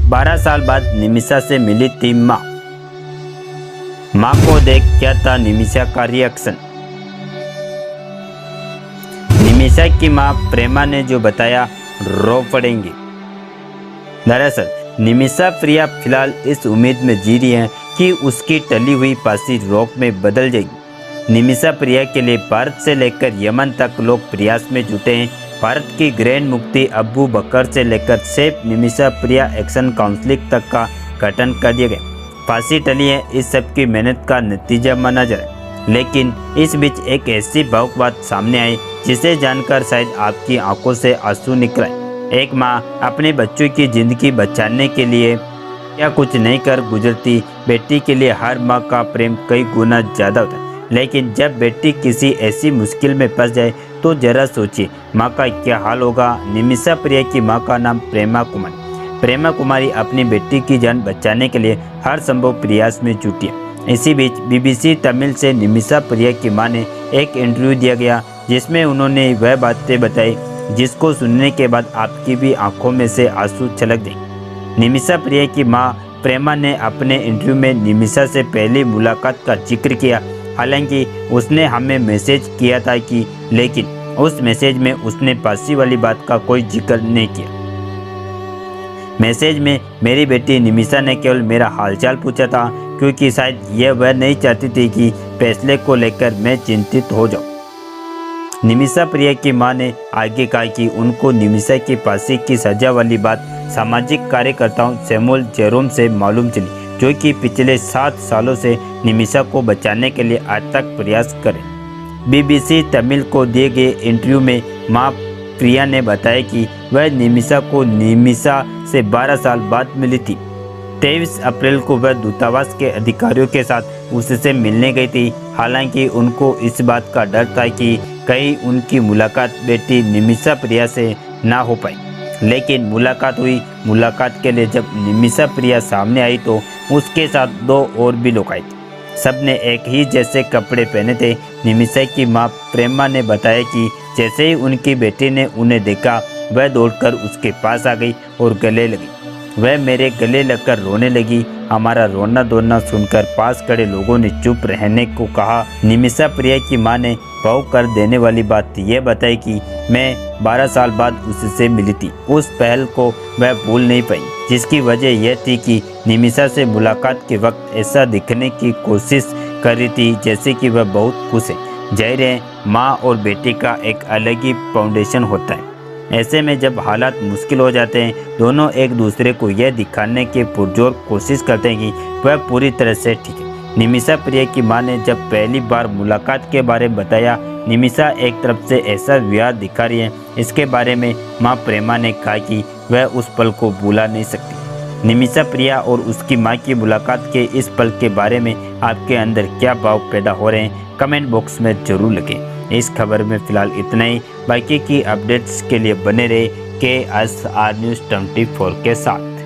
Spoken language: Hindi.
12 साल बाद निमिषा से मिली थी माँ। माँ को देख क्या था निमिषा का रिएक्शन। निमिषा की माँ प्रेमा ने जो बताया रो पड़ेंगे। दरअसल निमिषा प्रिया फिलहाल इस उम्मीद में जी रही है कि उसकी टली हुई फांसी रोक में बदल जाएगी। निमिषा प्रिया के लिए भारत से लेकर यमन तक लोग प्रयास में जुटे हैं। भारत की ग्रैंड मुफ्ती अबू बकर से लेकर सेफ निमिषा प्रिया एक्शन काउंसिल तक का गठन कर दिया गया। फांसी टली है, इस सब की मेहनत का नतीजा माना जा रहा है। लेकिन इस बीच एक ऐसी भावुक बात सामने आई जिसे जानकर शायद आपकी आंखों से आंसू निकल आए। एक माँ अपने बच्चों की जिंदगी बचाने के लिए क्या कुछ नहीं कर गुजरती। बेटी के लिए हर माँ का प्रेम कई गुना ज़्यादा होता है, लेकिन जब बेटी किसी ऐसी मुश्किल में फंस जाए तो जरा सोचिए माँ का क्या हाल होगा। निमिषा प्रिया की माँ का नाम प्रेमा कुमारी। प्रेमा कुमारी अपनी बेटी की जान बचाने के लिए हर संभव प्रयास में जुटी है। इसी बीच BBC तमिल से निमिषा प्रिया की मां ने एक इंटरव्यू दिया गया जिसमें उन्होंने वह बातें बताई जिसको सुनने के बाद आपकी भी आंखों में से आंसू छलक गए। निमिषा प्रिया की मां प्रेमा ने अपने इंटरव्यू में निमिषा से पहली मुलाकात का जिक्र किया। हालांकि उसने हमें मैसेज किया था कि, लेकिन उस मैसेज में उसने फांसी वाली बात का कोई जिक्र नहीं किया। मैसेज में मेरी बेटी निमिषा ने केवल मेरा हालचाल पूछा था, क्योंकि शायद यह वह नहीं चाहती थी कि फैसले को लेकर मैं चिंतित हो जाऊं। निमिषा प्रिया की मां ने आगे कहा कि उनको निमिषा की फांसी की सजा वाली बात सामाजिक कार्यकर्ताओं सैमुअल जेरोम से मालूम चली, जो कि पिछले 7 सालों से निमिषा को बचाने के लिए आज तक प्रयास करें। BBC तमिल को दिए गए इंटरव्यू में मां प्रिया ने बताया कि वह निमिषा को निमिषा से 12 साल बाद मिली थी। 23 अप्रैल को वह दूतावास के अधिकारियों के साथ उससे मिलने गई थी। हालांकि उनको इस बात का डर था कि कहीं उनकी मुलाकात बेटी निमिषा प्रिया से ना हो पाई, लेकिन मुलाकात हुई। मुलाकात के लिए जब निमिषा प्रिया सामने आई तो उसके साथ 2 और भी लोग आए थे। सबने एक ही जैसे कपड़े पहने थे। निमिषा की मां प्रेमा ने बताया कि जैसे ही उनकी बेटी ने उन्हें देखा वह दौड़कर उसके पास आ गई और गले लगी। वह मेरे गले लगकर रोने लगी। हमारा रोना धोना सुनकर पास खड़े लोगों ने चुप रहने को कहा। निमिषा प्रिया की मां ने भाव कर देने वाली बात यह बताई कि मैं 12 साल बाद उससे मिली थी। उस पहल को वह भूल नहीं पाई, जिसकी वजह यह थी कि निमिषा से मुलाकात के वक्त ऐसा दिखने की कोशिश कर रही थी जैसे कि वह बहुत खुश है। जाहिर है माँ और बेटी का एक अलग ही फाउंडेशन होता है। ऐसे में जब हालात मुश्किल हो जाते हैं, दोनों एक दूसरे को यह दिखाने की पुरजोर कोशिश करते हैं कि वह पूरी तरह से ठीक है। निमिषा प्रिया की मां ने जब पहली बार मुलाकात के बारे में बताया, निमिषा एक तरफ से ऐसा व्यवहार दिखा रही है, इसके बारे में मां प्रेमा ने कहा कि वह उस पल को भुला नहीं सकती। निमिषा प्रिया और उसकी मां की मुलाकात के इस पल के बारे में आपके अंदर क्या भाव पैदा हो रहे हैं, कमेंट बॉक्स में जरूर लिखें। इस खबर में फिलहाल इतना ही। बाकी की अपडेट्स के लिए बने रहे KSR News 24 के साथ।